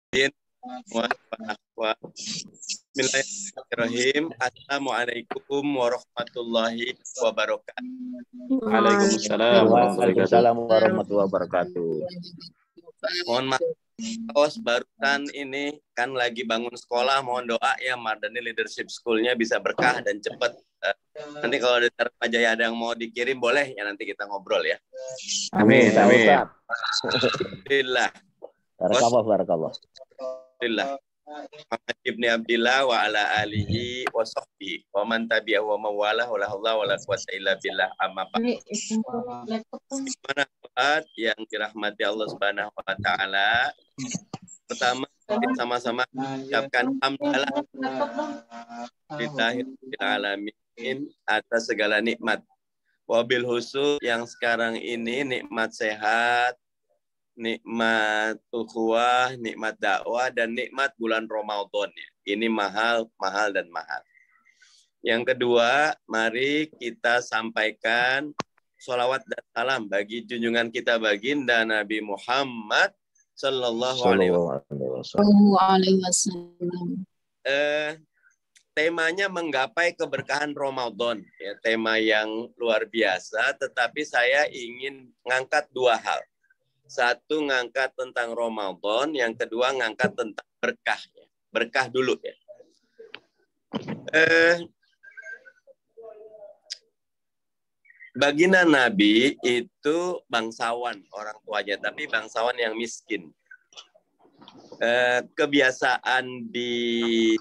Bismillahirrahmanirrahim. Assalamualaikum warahmatullahi wabarakatuh. Waalaikumsalam warahmatullahi wabarakatuh. Mohon maaf, barusan ini kan lagi bangun sekolah. Mohon doa ya, Mardani Leadership School-nya bisa berkah dan cepat. Nanti kalau ada Pak Jaya ada yang mau dikirim boleh ya, nanti kita ngobrol ya. Amin. Alhamdulillah. Barakallah. Alhamdulillah. Muhammad ibni Abdillah wa ala alihi wa sahbihi wa man tabi'ahu wa mawalah wa la haula wa la quwwata illa billah, amma ba'd. Yang dirahmati Allah Subhanahu wa taala. Pertama, sama-sama ucapkan hamdalah lillahil alamin atas segala nikmat. Wabil khusus yang sekarang ini nikmat sehat, nikmat ukhuwah, nikmat dakwah, dan nikmat bulan Ramadan. Ini mahal dan mahal. Yang kedua, mari kita sampaikan sholawat dan salam bagi junjungan kita baginda Nabi Muhammad Sallallahu Alaihi Wasallam. Temanya menggapai keberkahan Ramadan. Ya, tema yang luar biasa, tetapi saya ingin ngangkat dua hal. Satu, ngangkat tentang Ramadan, yang kedua ngangkat tentang berkah. Berkah dulu ya. Baginda Nabi itu bangsawan orang tuanya, tapi bangsawan yang miskin. Kebiasaan di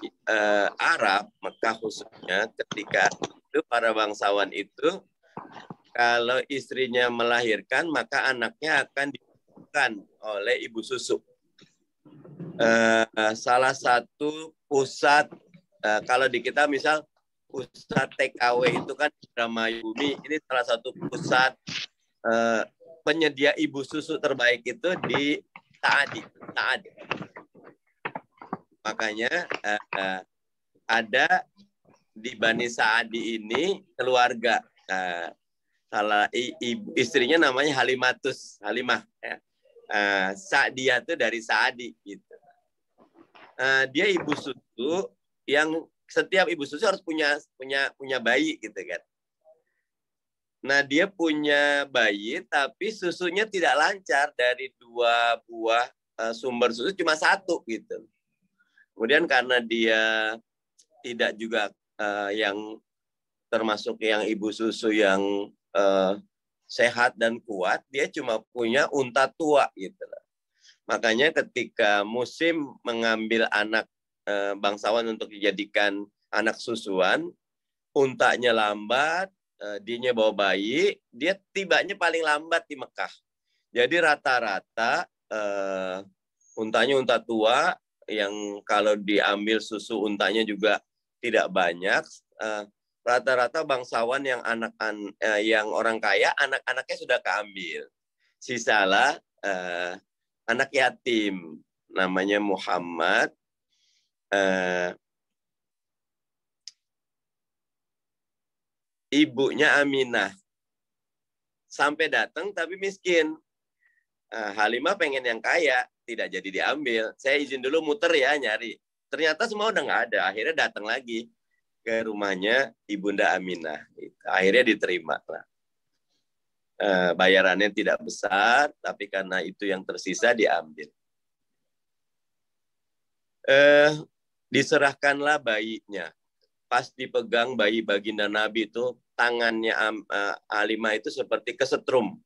Arab, Mekah khususnya, ketika itu para bangsawan itu kalau istrinya melahirkan, maka anaknya akan dibutuhkan oleh ibu susu. Salah satu pusat, kalau di kita misal pusat TKW itu kan Bumi, ini salah satu pusat penyedia ibu susu terbaik itu di Sa'adi. Makanya ada di Bani Sa'adi ini keluarga. Salah istrinya namanya Halimah. Ya. Sa'diyah itu dari Sa'adi. Gitu. Dia ibu susu yang setiap ibu susu harus punya bayi gitu kan. Nah, dia punya bayi tapi susunya tidak lancar, dari 2 buah sumber susu cuma 1 gitu. Kemudian karena dia tidak juga yang termasuk yang ibu susu yang sehat dan kuat, dia cuma punya unta tua gitu. Makanya ketika musim mengambil anak bangsawan untuk dijadikan anak susuan, untanya lambat, dianya bawa bayi, dia tibanya paling lambat di Mekah. Jadi rata-rata untanya unta tua, yang kalau diambil susu untanya juga tidak banyak. Rata-rata bangsawan yang yang orang kaya, anak-anaknya sudah keambil. Sisalah anak yatim, namanya Muhammad. Ibunya Aminah. Sampai datang tapi miskin. Halimah pengen yang kaya, tidak jadi diambil. Saya izin dulu muter ya, nyari. Ternyata semua udah nggak ada. Akhirnya datang lagi ke rumahnya Ibunda Aminah. Akhirnya diterima lah. Bayarannya tidak besar, tapi karena itu yang tersisa diambil. Diserahkanlah bayinya. Pas dipegang bayi baginda Nabi itu, tangannya Halimah itu seperti kesetrum.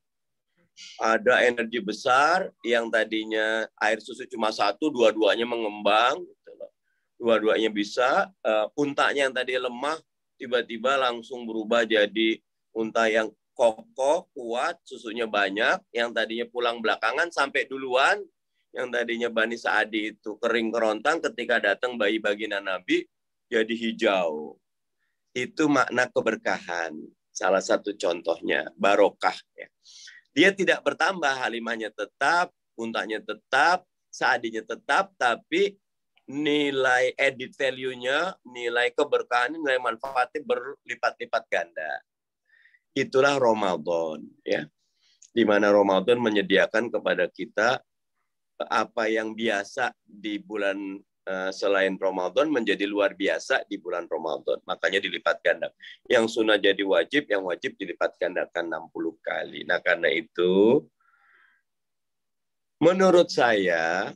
Ada energi besar, yang tadinya air susu cuma 1, dua-duanya mengembang. Dua-duanya bisa. Untanya yang tadi lemah, tiba-tiba langsung berubah jadi unta yang kokoh, kuat, susunya banyak. Yang tadinya pulang belakangan sampai duluan. Yang tadinya Bani Sa'adi itu kering kerontang, ketika datang bayi baginda Nabi, jadi hijau. Itu makna keberkahan. Salah satu contohnya, barokah. Ya. Dia tidak bertambah, Halimahnya tetap, untanya tetap, Sa'adinya tetap, tapi nilai edit value-nya, nilai keberkahan, nilai manfaatnya berlipat-lipat ganda. Itulah Ramadan. Ya. Di mana Ramadan menyediakan kepada kita apa yang biasa di bulan selain Ramadan menjadi luar biasa di bulan Ramadan. Makanya dilipat ganda. Yang sunnah jadi wajib, yang wajib dilipat gandakan 60 kali. Nah, karena itu menurut saya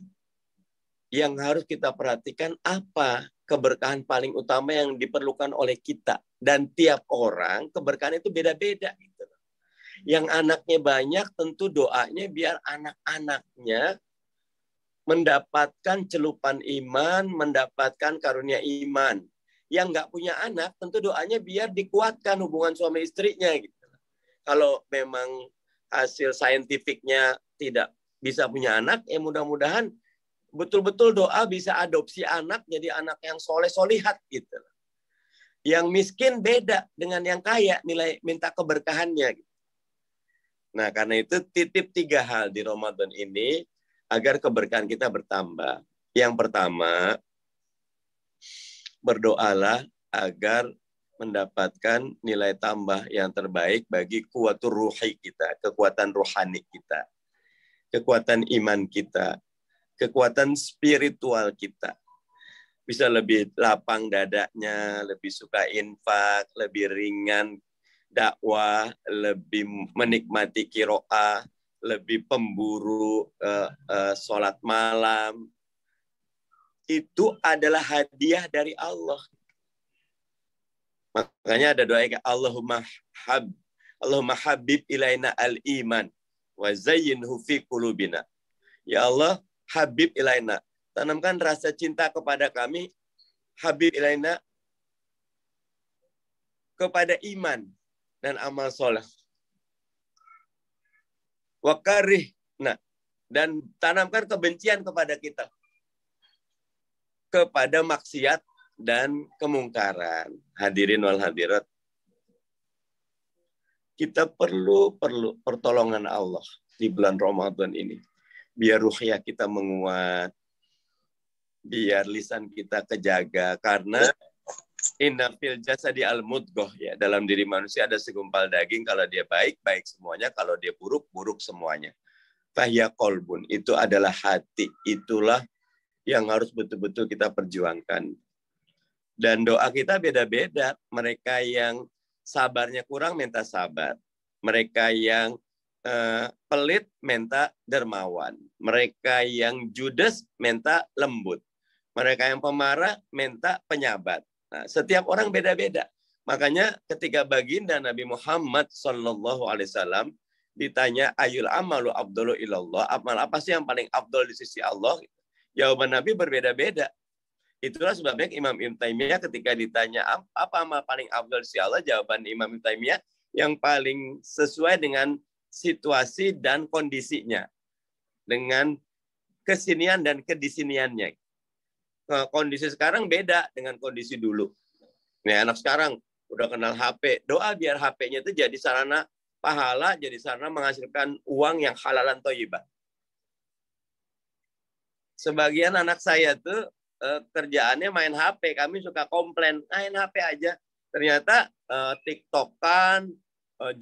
yang harus kita perhatikan apa keberkahan paling utama yang diperlukan oleh kita. Dan tiap orang keberkahan itu beda-beda. Gitu. Yang anaknya banyak tentu doanya biar anak-anaknya mendapatkan celupan iman, mendapatkan karunia iman. Yang nggak punya anak, tentu doanya biar dikuatkan hubungan suami istrinya. Gitu. Kalau memang hasil saintifiknya tidak bisa punya anak, ya mudah-mudahan betul-betul doa bisa adopsi anak, jadi anak yang soleh-solihat. Gitu. Yang miskin beda dengan yang kaya, nilai minta keberkahannya. Gitu. Nah, karena itu titip 3 hal di Ramadan ini, agar keberkahan kita bertambah. Yang pertama, berdoalah agar mendapatkan nilai tambah yang terbaik bagi kuatur ruhi kita, kekuatan rohani kita, kekuatan iman kita, kekuatan spiritual kita. Bisa lebih lapang dadanya, lebih suka infak, lebih ringan dakwah, lebih menikmati qiraah, lebih pemburu sholat malam. Itu adalah hadiah dari Allah. Makanya ada doa kayak Allahumma habib ilaina al-iman wa zayyinhu fi qulubina. Ya Allah, habib ilaina, tanamkan rasa cinta kepada kami, habib ilaina, kepada iman dan amal soleh. Wakarih, nah, dan tanamkan kebencian kepada kita, kepada maksiat dan kemungkaran. Hadirin wal hadirat, kita perlu pertolongan Allah di bulan Ramadan ini. Biar ruhiyah kita menguat, biar lisan kita kejaga, karena inna fil jasadi al-mudghah, ya, dalam diri manusia ada segumpal daging, kalau dia baik, baik semuanya, kalau dia buruk, buruk semuanya. Fahya qalbun, itu adalah hati, itulah yang harus betul-betul kita perjuangkan. Dan doa kita beda-beda. Mereka yang sabarnya kurang minta sabar. Mereka yang pelit minta dermawan. Mereka yang judes minta lembut. Mereka yang pemarah minta penyabat. Nah, setiap orang beda-beda. Makanya ketika baginda Nabi Muhammad SAW ditanya ayul amalu afdalu ilallah, amal apa sih yang paling afdal di sisi Allah? Jawaban Nabi berbeda-beda. Itulah sebabnya Imam Ibn Taimiyah ketika ditanya apa amal paling afdal di sisi Allah, jawaban Imam Ibn Taimiyah yang paling sesuai dengan situasi dan kondisinya, dengan kesinian dan kedisiniannya. Kondisi sekarang beda dengan kondisi dulu. Nih, anak sekarang udah kenal HP. Doa biar HP-nya itu jadi sarana pahala, jadi sarana menghasilkan uang yang halalan thayyibah. Sebagian anak saya tuh kerjaannya main HP. Kami suka komplain, main HP aja. Ternyata TikTok-an,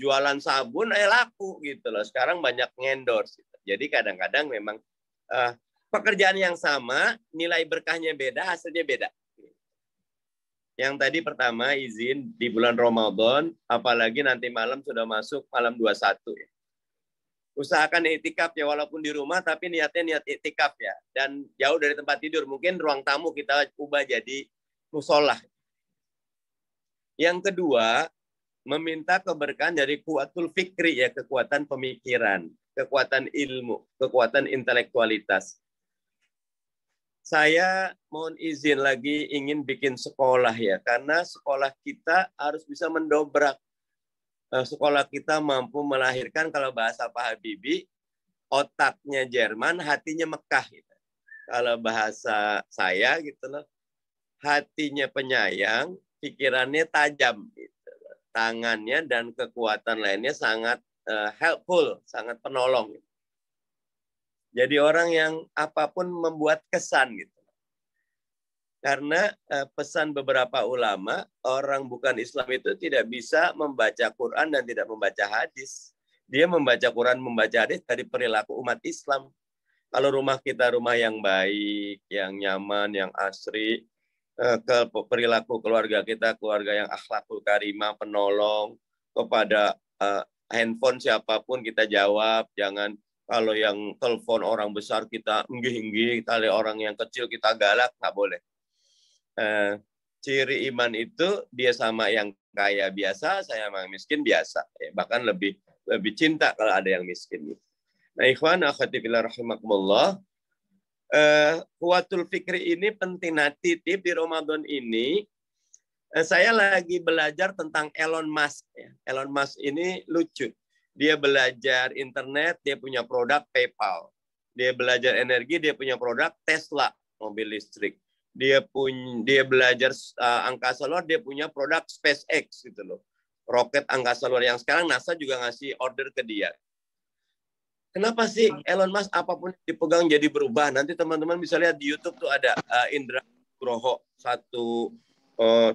jualan sabun, laku gitu loh. Sekarang banyak ngendorse. Jadi kadang-kadang memang pekerjaan yang sama, nilai berkahnya beda, hasilnya beda. Yang tadi pertama, izin di bulan Ramadan, apalagi nanti malam sudah masuk malam 21. Ya. Usahakan itikaf ya, walaupun di rumah, tapi niatnya niat itikaf ya. Dan jauh dari tempat tidur, mungkin ruang tamu kita ubah jadi musola. Yang kedua, meminta keberkahan dari kuatul fikri, ya, kekuatan pemikiran, kekuatan ilmu, kekuatan intelektualitas. Saya mohon izin lagi ingin bikin sekolah ya, karena sekolah kita harus bisa mendobrak. Sekolah kita mampu melahirkan, kalau bahasa Pak Habibie, otaknya Jerman, hatinya Mekah. Gitu. Kalau bahasa saya gitu loh, hatinya penyayang, pikirannya tajam. Gitu. Tangannya dan kekuatan lainnya sangat helpful, sangat penolong. Gitu. Jadi orang yang apapun membuat kesan gitu. Karena pesan beberapa ulama, orang bukan Islam itu tidak bisa membaca Quran dan tidak membaca hadis. Dia membaca Quran, membaca hadis dari perilaku umat Islam. Kalau rumah kita rumah yang baik, yang nyaman, yang asri, ke perilaku keluarga kita, keluarga yang akhlakul karimah, penolong, kepada handphone siapapun kita jawab, jangan kalau yang telepon orang besar kita enggih-enggih, kalau orang yang kecil kita galak, nggak boleh. Ciri iman itu dia sama yang kaya biasa, saya sama yang miskin biasa, bahkan lebih cinta kalau ada yang miskin. Nah, ikhwan akhwati fillah rahimakumullah, kuwatul fikri ini penting. Nah, titip di Ramadan ini, saya lagi belajar tentang Elon Musk. Elon Musk ini lucu. Dia belajar internet, dia punya produk PayPal. Dia belajar energi, dia punya produk Tesla, mobil listrik. Dia belajar angkasa luar, dia punya produk SpaceX gitu loh. Roket angkasa luar yang sekarang NASA juga ngasih order ke dia. Kenapa sih Elon Musk apapun dipegang jadi berubah? Nanti teman-teman bisa lihat di YouTube tuh ada Indra Nugroho, satu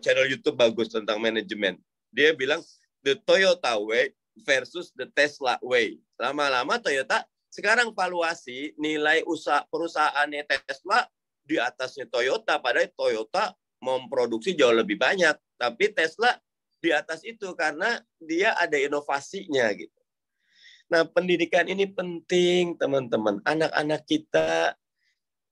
channel YouTube bagus tentang manajemen. Dia bilang the Toyota way versus the Tesla way. Lama-lama Toyota sekarang valuasi nilai usaha perusahaannya Tesla di atasnya Toyota, padahal Toyota memproduksi jauh lebih banyak, tapi Tesla di atas itu karena dia ada inovasinya gitu. Nah, pendidikan ini penting, teman-teman. Anak-anak kita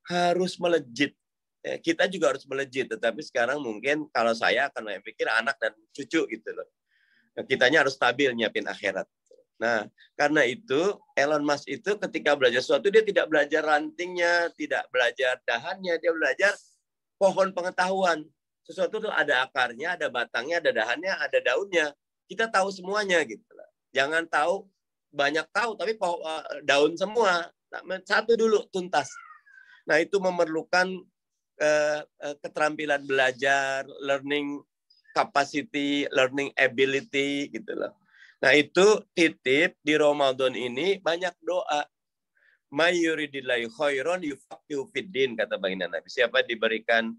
harus melejit. Kita juga harus melejit, tetapi sekarang mungkin kalau saya akan pikir anak dan cucu gitu loh. Kitanya harus stabil nyiapin akhirat. Nah, karena itu Elon Musk itu ketika belajar sesuatu, dia tidak belajar rantingnya, tidak belajar dahannya, dia belajar pohon pengetahuan. Sesuatu itu ada akarnya, ada batangnya, ada dahannya, ada daunnya. Kita tahu semuanya gitu loh. Jangan tahu banyak tahu tapi daun semua. Satu dulu tuntas. Nah, itu memerlukan keterampilan belajar, learning capacity, learning ability gitu loh. Nah, itu titip di Ramadan ini banyak doa. May yuridillahu khairan yufaqihu fiddin, kata baginda Nabi. Siapa diberikan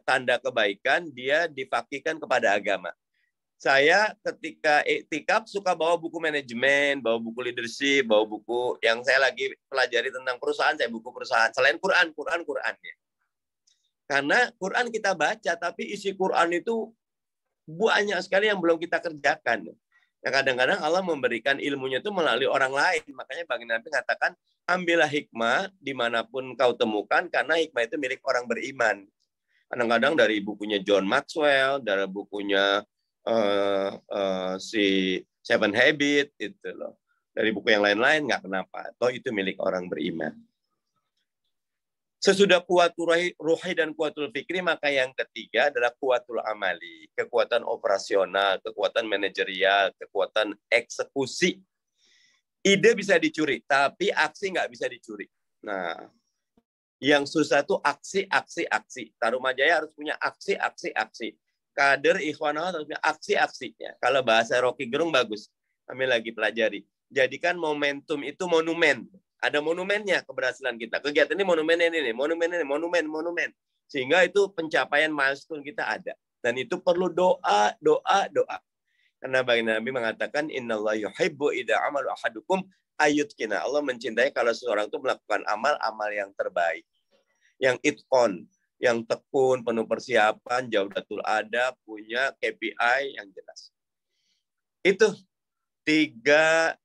tanda kebaikan, dia difaqihkan kepada agama. Saya ketika iktikaf suka bawa buku manajemen, bawa buku leadership, bawa buku yang saya lagi pelajari tentang perusahaan, saya buku perusahaan. Selain Quran ya. Karena Quran kita baca, tapi isi Quran itu banyak sekali yang belum kita kerjakan. Nah, kadang-kadang Allah memberikan ilmunya itu melalui orang lain. Makanya baginda Nabi mengatakan, ambillah hikmah dimanapun kau temukan, karena hikmah itu milik orang beriman. Kadang-kadang dari bukunya John Maxwell, dari bukunya si Seven Habits itu loh, dari buku yang lain-lain nggak kenapa, toh itu milik orang beriman. Sesudah kuatul ruhi dan kuatul fikri, maka yang ketiga adalah kuatul amali, kekuatan operasional, kekuatan manajerial, kekuatan eksekusi. Ide bisa dicuri, tapi aksi nggak bisa dicuri. Nah, yang susah tuh aksi. Tarumajaya harus punya aksi. Kader Ikhwan harus punya aksi-aksinya. Kalau bahasa Rocky Gerung bagus. Kami lagi pelajari. Jadikan momentum itu monumen. Ada monumennya keberhasilan kita. Kegiatan ini monumen. Sehingga itu pencapaian milestone kita ada. Dan itu perlu doa. Karena baginda Nabi mengatakan, innallaha yuhibbu idza amalu ahadukum ayyutkina. Allah mencintai kalau seseorang itu melakukan amal yang terbaik. Yang itqon, yang tekun, penuh persiapan, jaudatul adab, punya KPI yang jelas. Itu 3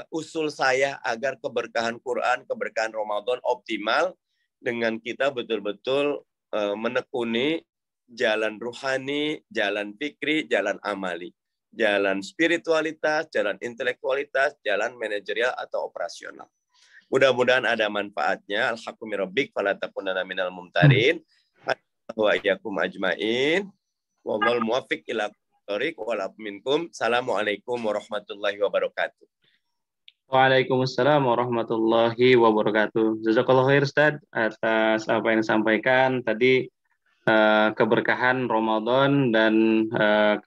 usul saya agar keberkahan Quran, keberkahan Ramadan optimal dengan kita betul-betul menekuni jalan ruhani, jalan fikri, jalan amali, jalan spiritualitas, jalan intelektualitas, jalan manajerial atau operasional. Mudah-mudahan ada manfaatnya. Alhamdulillah rabbik fala takunanna minal mumtarin. Wa iyyakum ajmain. Wallahul muwaffiq ila thoriq wal minkum. Assalamualaikum warahmatullahi wabarakatuh. Waalaikumsalam warahmatullahi wabarakatuh. Jazakallahu khair Ustaz atas apa yang disampaikan tadi, keberkahan Ramadan dan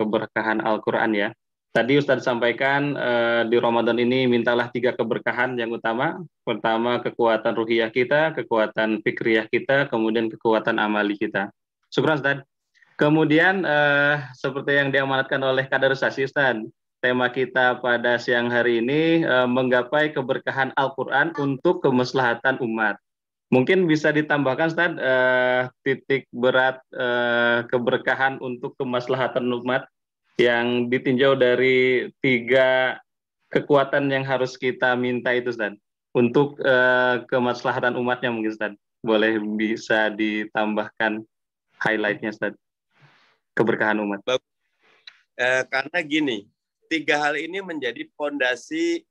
keberkahan Al-Qur'an ya. Tadi Ustaz sampaikan di Ramadan ini mintalah 3 keberkahan yang utama. Pertama, kekuatan ruhiyah kita, kekuatan fikriyah kita, kemudian kekuatan amali kita. Syukran Ustaz. Kemudian seperti yang diamanatkan oleh kaderisasi Ustaz, tema kita pada siang hari ini menggapai keberkahan Al-Quran untuk kemaslahatan umat. Mungkin bisa ditambahkan Ustaz, titik berat keberkahan untuk kemaslahatan umat yang ditinjau dari 3 kekuatan yang harus kita minta itu Ustaz. Untuk kemaslahatan umatnya mungkin Ustaz. Boleh bisa ditambahkan highlight-nya Ustaz. Keberkahan umat. Karena gini, 3 hal ini menjadi fondasi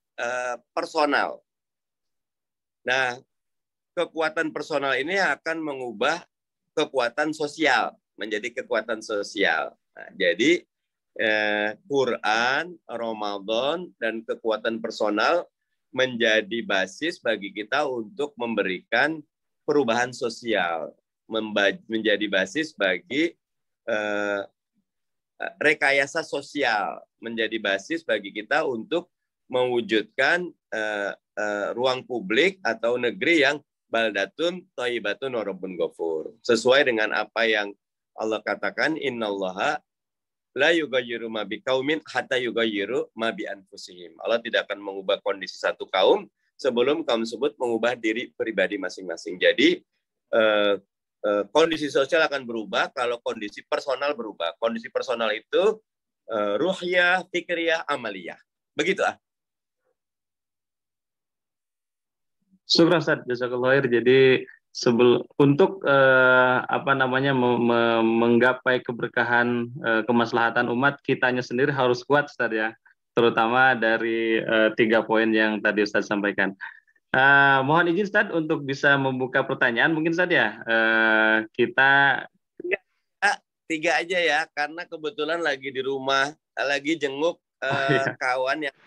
personal. Nah, kekuatan personal ini akan mengubah kekuatan sosial menjadi kekuatan sosial. Nah, jadi Quran, Ramadan, dan kekuatan personal menjadi basis bagi kita untuk memberikan perubahan sosial, menjadi basis bagi rekayasa sosial, menjadi basis bagi kita untuk mewujudkan ruang publik atau negeri yang baldatun thayyibatun wa rabbun ghafur. Sesuai dengan apa yang Allah katakan, innallaha la yughayyiru ma biqaumin hatta yughayyiru ma bi anfusihim. Allah tidak akan mengubah kondisi satu kaum sebelum kaum tersebut mengubah diri pribadi masing-masing. Jadi kondisi sosial akan berubah kalau kondisi personal berubah. Kondisi personal itu ruhiyah, fikriyah, amaliyah. Begitu ah. Syukur Ustaz, jazakallahu khair. Jadi untuk menggapai keberkahan kemaslahatan umat, kitanya sendiri harus kuat Ustaz ya. Terutama dari 3 poin yang tadi Ustaz sampaikan. Mohon izin Ustaz untuk bisa membuka pertanyaan mungkin Ustaz ya. Kita 3 aja ya, karena kebetulan lagi di rumah, lagi jenguk kawan yang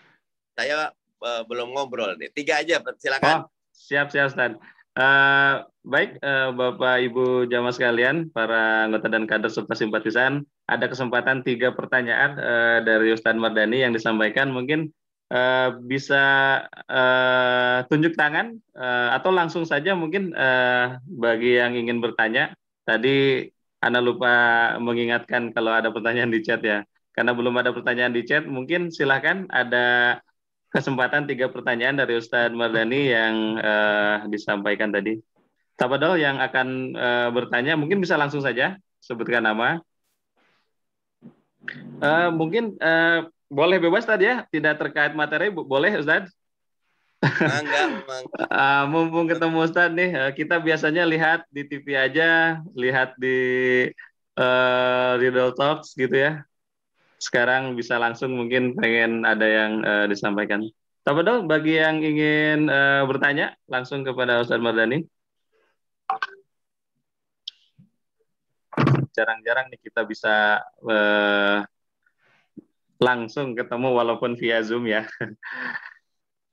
saya belum ngobrol nih. 3 aja, silakan. Siap Ustaz. Baik Bapak Ibu jamaah sekalian, para anggota dan kader serta simpatisan, ada kesempatan 3 pertanyaan dari Ustaz Mardani yang disampaikan. Mungkin bisa tunjuk tangan atau langsung saja mungkin bagi yang ingin bertanya. Tadi Ana lupa mengingatkan kalau ada pertanyaan di chat ya. Karena belum ada pertanyaan di chat, mungkin silakan ada kesempatan 3 pertanyaan dari Ustadz Mardani yang disampaikan tadi. Tafadhol yang akan bertanya mungkin bisa langsung saja sebutkan nama. Mungkin boleh bebas tadi ya, tidak terkait materi, boleh Ustadz? Enggak. Mumpung ketemu Ustadz nih, kita biasanya lihat di TV aja, lihat di Riddle Talks gitu ya. Sekarang bisa langsung mungkin pengen ada yang disampaikan. Tafadhol bagi yang ingin bertanya langsung kepada Ustadz Mardani. Jarang-jarang nih kita bisa langsung ketemu walaupun via Zoom ya.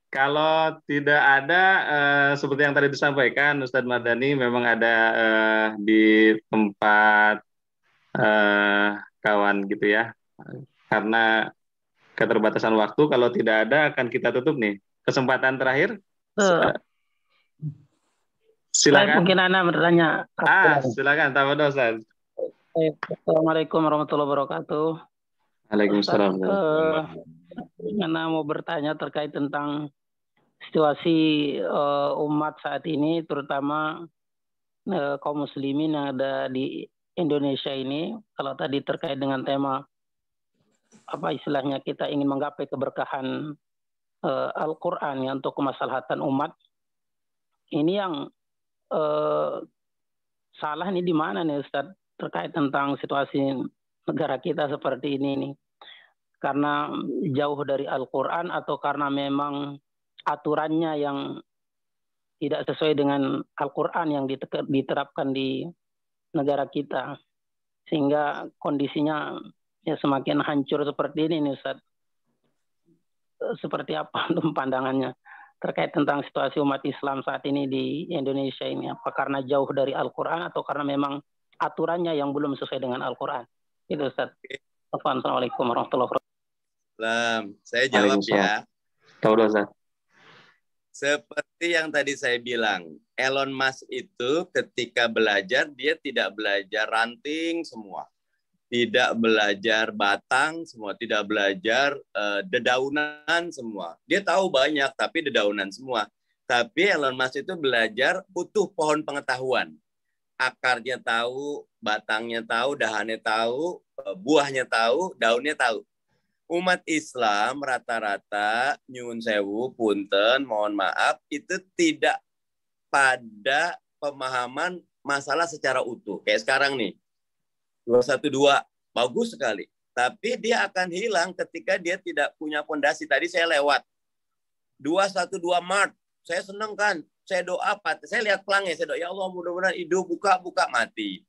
Kalau tidak ada seperti yang tadi disampaikan Ustadz Mardani memang ada di tempat kawan gitu ya. Karena keterbatasan waktu, kalau tidak ada akan kita tutup nih. Kesempatan terakhir. Silakan. Mungkin Ana bertanya. Silakan. Tafadhol Ustaz. Assalamualaikum warahmatullahi wabarakatuh. Waalaikumsalam. Ana mau bertanya terkait tentang situasi umat saat ini, terutama kaum muslimin yang ada di Indonesia ini. Kalau tadi terkait dengan tema apa istilahnya, kita ingin menggapai keberkahan Al-Quran ya, untuk kemaslahatan umat. Ini yang salah ini di mana nih Ustaz terkait tentang situasi negara kita seperti ini nih? Karena jauh dari Al-Quran atau karena memang aturannya yang tidak sesuai dengan Al-Quran yang diterapkan di negara kita, sehingga kondisinya ya semakin hancur seperti ini nih Ustaz. Seperti apa pandangannya terkait tentang situasi umat Islam saat ini di Indonesia ini? Apa karena jauh dari Al-Quran atau karena memang aturannya yang belum sesuai dengan Al-Quran? Itu Ustaz. Assalamualaikum warahmatullahi wabarakatuh. Saya jawab ya. Tahu Ustaz. Seperti yang tadi saya bilang, Elon Musk itu ketika belajar, dia tidak belajar ranting semua. tidak belajar batang semua, tidak belajar dedaunan semua. Dia tahu banyak, tapi dedaunan semua. Tapi Elon Musk itu belajar utuh pohon pengetahuan. Akarnya tahu, batangnya tahu, dahannya tahu, buahnya tahu, daunnya tahu. Umat Islam rata-rata, nyuwun sewu, punten, mohon maaf, itu tidak pada pemahaman masalah secara utuh. Kayak sekarang nih, 212, bagus sekali. Tapi dia akan hilang ketika dia tidak punya fondasi. Tadi saya lewat 212 Maret, saya senang kan, saya doa, saya lihat pelangnya, saya doa, ya Allah mudah-mudahan hidup, buka, mati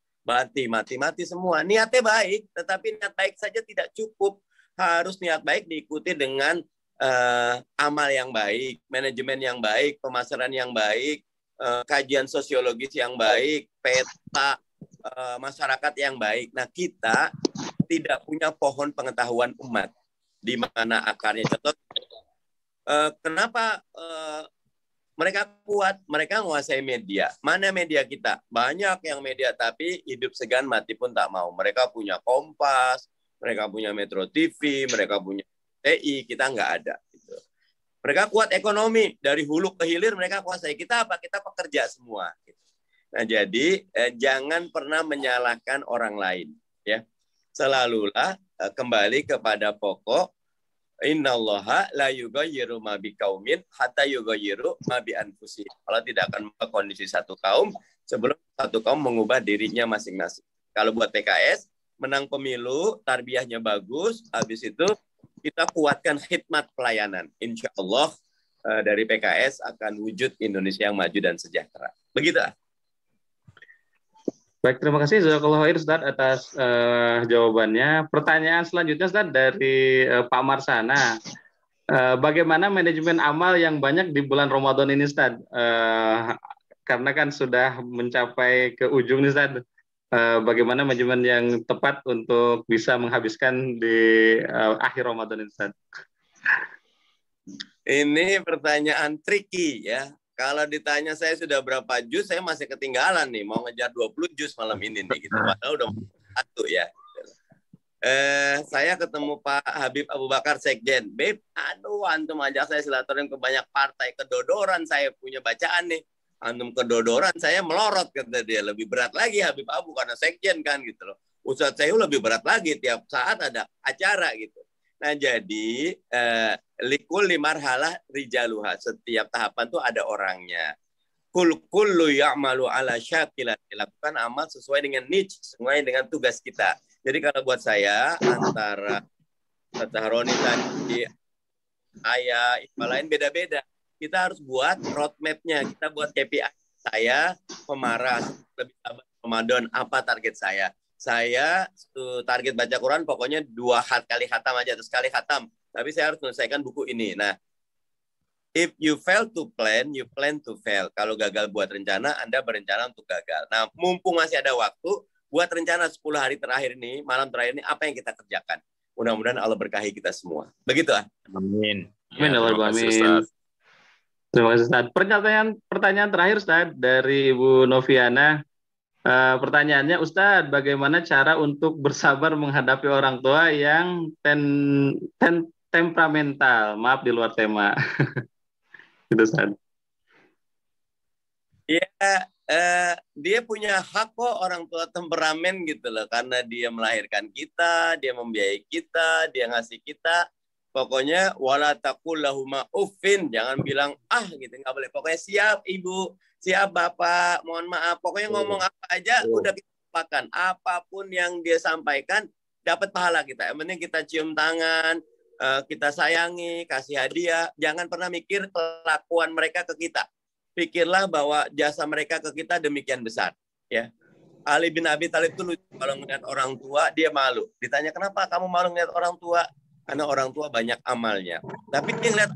semua. Niatnya baik, tetapi niat baik saja tidak cukup. Harus niat baik diikuti dengan amal yang baik, manajemen yang baik, pemasaran yang baik, kajian sosiologis yang baik, peta masyarakat yang baik. Nah, kita tidak punya pohon pengetahuan umat di mana akarnya. Contoh, kenapa mereka kuat? Mereka menguasai media. Mana media kita? Banyak yang media, tapi hidup segan mati pun tak mau. Mereka punya Kompas, mereka punya Metro TV, mereka punya TI, kita nggak ada. Gitu. Mereka kuat ekonomi, dari hulu ke hilir mereka kuasai. Kita apa? Kita pekerja semua. Gitu. Nah, jadi jangan pernah menyalahkan orang lain. Ya, selalulah kembali kepada pokok. Innallaha la yughayyiru ma biqaumin hatta yughayyiru ma bi anfusihim. Allah tidak akan mengubah kondisi satu kaum sebelum satu kaum mengubah dirinya masing-masing. Kalau buat PKS, menang pemilu, tarbiyahnya bagus, habis itu kita kuatkan khidmat pelayanan. Insya Allah dari PKS akan wujud Indonesia yang maju dan sejahtera. Begitu. Baik, terima kasih Jazakallahu khair Ustaz atas jawabannya. Pertanyaan selanjutnya Ustaz dari Pak Marsana. Bagaimana manajemen amal yang banyak di bulan Ramadan ini Ustaz? Karena kan sudah mencapai ke ujung nih Ustaz. Bagaimana manajemen yang tepat untuk bisa menghabiskan di akhir Ramadan ini Ustaz? Ini pertanyaan tricky ya. Kalau ditanya saya sudah berapa juz, saya masih ketinggalan nih. Mau ngejar 20 juz malam ini nih. Gitu. Padahal udah satu ya. Saya ketemu Pak Habib Abu Bakar Sekjen. Beb, aduh antum ajak saya silaturahim ke banyak partai. Kedodoran saya punya bacaan nih. Antum kedodoran saya melorot, kata dia. Lebih berat lagi Habib Abu karena Sekjen kan gitu loh. Ustadz saya lebih berat lagi. Tiap saat ada acara gitu. Nah, jadi likul limarhalah rijaluha. Setiap tahapan tuh ada orangnya. Kullu ya'malu ala syakilat. Lakukan amal sesuai dengan niche, sesuai dengan tugas kita. Jadi kalau buat saya, antara Tahroni tadi, saya, Iqbal lain beda-beda. Kita harus buat roadmap-nya. Kita buat KPI. Saya pemarah, lebih sabar Ramadan. Apa target saya? Saya target baca Quran pokoknya 2 kali khatam aja, terus sekali khatam. Tapi saya harus menyelesaikan buku ini. Nah, if you fail to plan, you plan to fail. Kalau gagal buat rencana, Anda berencana untuk gagal. Nah, mumpung masih ada waktu, buat rencana 10 hari terakhir ini, malam terakhir ini, apa yang kita kerjakan. Mudah-mudahan Allah berkahi kita semua. Begitu. Amin. Amin. Ya, amin. Terima kasih Ustaz. Pertanyaan terakhir Ustaz dari Ibu Noviana. Pertanyaannya Ustadz, bagaimana cara untuk bersabar menghadapi orang tua yang temperamental? Maaf di luar tema. Itu Ustadz. Ya, dia punya hak kok orang tua temperamen gitu loh. Karena dia melahirkan kita, dia membiayai kita, dia ngasih kita. Pokoknya wala taqul lahuma uffin, jangan bilang gitu, nggak boleh. Pokoknya siap ibu, siap bapak, mohon maaf. Pokoknya ngomong apa aja udah kita lupakan. Apapun yang dia sampaikan dapat pahala kita. Yang penting kita cium tangan, kita sayangi, kasih hadiah. Jangan pernah mikir kelakuan mereka ke kita. Pikirlah bahwa jasa mereka ke kita demikian besar. Ya, Ali bin Abi Thalib itu lucu, kalau melihat orang tua dia malu. Ditanya kenapa kamu malu melihat orang tua? Karena orang tua banyak amalnya. Tapi dia ngeliat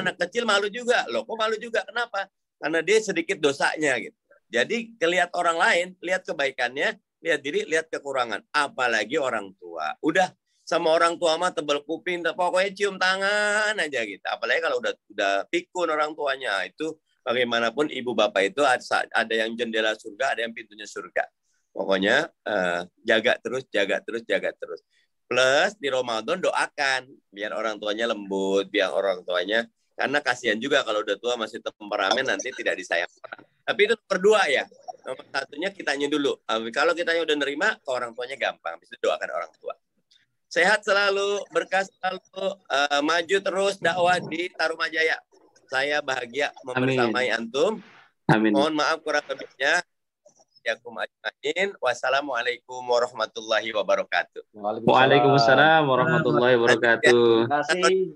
anak kecil malu juga. Loh, kok malu juga? Kenapa? Karena dia sedikit dosanya gitu. Jadi kelihat orang lain, lihat kebaikannya, lihat diri, lihat kekurangan. Apalagi orang tua. Udah sama orang tua mah tebel kuping, pokoknya cium tangan aja gitu. Apalagi kalau udah pikun orang tuanya. Itu bagaimanapun ibu bapak itu ada yang jendela surga, ada yang pintunya surga. Pokoknya jaga terus, jaga terus, jaga terus. Plus di Ramadan doakan biar orang tuanya lembut, biar orang tuanya, karena kasihan juga kalau udah tua masih temperamen nanti tidak disayang orang. Tapi itu nomor 2 ya. Nomor 1-nya kitanya dulu. Kalau kitanya udah nerima, ke orang tuanya gampang. Bisa doakan orang tua. Sehat selalu, berkah selalu, maju terus dakwah di Tarumajaya. Saya bahagia membersamai antum. Amin. Mohon maaf kurang lebihnya. Yakum ajmain. Wassalamualaikum warahmatullahi wabarakatuh. Waalaikumsalam warahmatullahi wabarakatuh. Terima kasih.